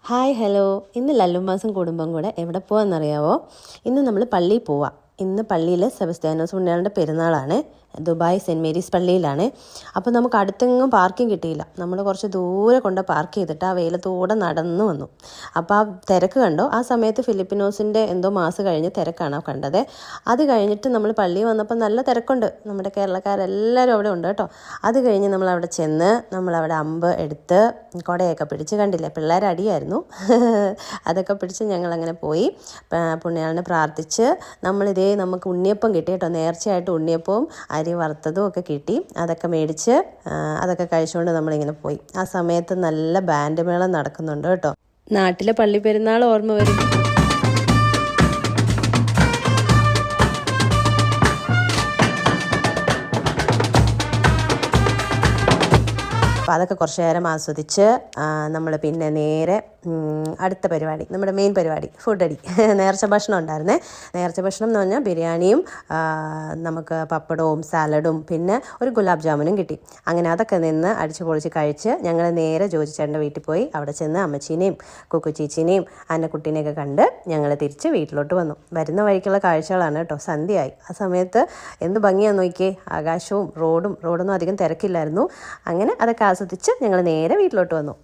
Hi hello. ഇന്ന് ലല്ലുമാസും കുടുംബം കൂടെ എവിടെ പോവാന്നറിയാവോ? ഇന്ന് നമ്മൾ പള്ളിയിൽ പോവാം. ഇന്ന് പള്ളിയിൽ സെബസ്ത്യാനോസ് പുണ്യാളൻ്റെ പെരുന്നാളാണ്. ദുബായ് സെൻറ്റ് മേരീസ് പള്ളിയിലാണ്. അപ്പോൾ നമുക്ക് അടുത്തെങ്ങും പാർക്കിംഗ് കിട്ടിയില്ല. നമ്മൾ കുറച്ച് ദൂരെ കൊണ്ട് പാർക്ക് ചെയ്തിട്ട് ആ വെയിലത്തൂടെ നടന്നു വന്നു. അപ്പോൾ ആ തിരക്ക് കണ്ടോ? ആ സമയത്ത് ഫിലിപ്പിനോസിൻ്റെ എന്തോ മാസം കഴിഞ്ഞ് തിരക്കാണ് കണ്ടത്. അത് കഴിഞ്ഞിട്ട് നമ്മൾ പള്ളിയിൽ വന്നപ്പോൾ നല്ല തിരക്കുണ്ട്. നമ്മുടെ കേരളക്കാരെല്ലാവരും അവിടെ ഉണ്ട് കേട്ടോ. അത് കഴിഞ്ഞ് നമ്മളവിടെ ചെന്ന് നമ്മളവിടെ അമ്പ് എടുത്ത് കുടയൊക്കെ പിടിച്ച് കണ്ടില്ലേ, പിള്ളേർ അടിയായിരുന്നു. അതൊക്കെ പിടിച്ച് ഞങ്ങളങ്ങനെ പോയി പുണ്യാളനെ പ്രാർത്ഥിച്ച് നമുക്ക് ഉണ്ണിയപ്പം കിട്ടി കേട്ടോ. നേർച്ചയായിട്ട് ഉണ്ണിയപ്പവും അരി വറുത്തതും ഒക്കെ കിട്ടി. അതൊക്കെ മേടിച്ച് അതൊക്കെ കഴിച്ചുകൊണ്ട് നമ്മളിങ്ങനെ പോയി. ആ സമയത്ത് നല്ല ബാൻഡ് മേളം നടക്കുന്നുണ്ട് കേട്ടോ. നാട്ടിലെ പള്ളി പെരുന്നാൾ ഓർമ്മ വരും. അപ്പോൾ അതൊക്കെ കുറച്ച് നേരം ആസ്വദിച്ച് നമ്മൾ പിന്നെ നേരെ അടുത്ത പരിപാടി, നമ്മുടെ മെയിൻ പരിപാടി ഫുഡടി. നേർച്ച ഭക്ഷണം ഉണ്ടായിരുന്നേ. നേർച്ച ഭക്ഷണം എന്ന് പറഞ്ഞാൽ ബിരിയാണിയും നമുക്ക് പപ്പടവും സാലഡും പിന്നെ ഒരു ഗുലാബ് ജാമുനും കിട്ടി. അങ്ങനെ അതൊക്കെ നിന്ന് അടിച്ച് പൊളിച്ച് കഴിച്ച് ഞങ്ങൾ നേരെ ജോജിച്ചേട്ടൻ്റെ വീട്ടിൽ പോയി. അവിടെ ചെന്ന് അമ്മച്ചീനെയും കുക്കുച്ചീച്ചിനെയും അന്നക്കുട്ടീനെയൊക്കെ കണ്ട് ഞങ്ങൾ തിരിച്ച് വീട്ടിലോട്ട് വന്നു. വരുന്ന വഴിക്കുള്ള കാഴ്ചകളാണ് കേട്ടോ. സന്ധ്യയായി. ആ സമയത്ത് എന്ത് ഭംഗിയാന്ന് നോക്കിയേ, ആകാശവും റോഡൊന്നും അധികം തിരക്കില്ലായിരുന്നു. അങ്ങനെ അതൊക്കെ ആസ്വദിച്ച് ഞങ്ങൾ നേരെ വീട്ടിലോട്ട് വന്നു.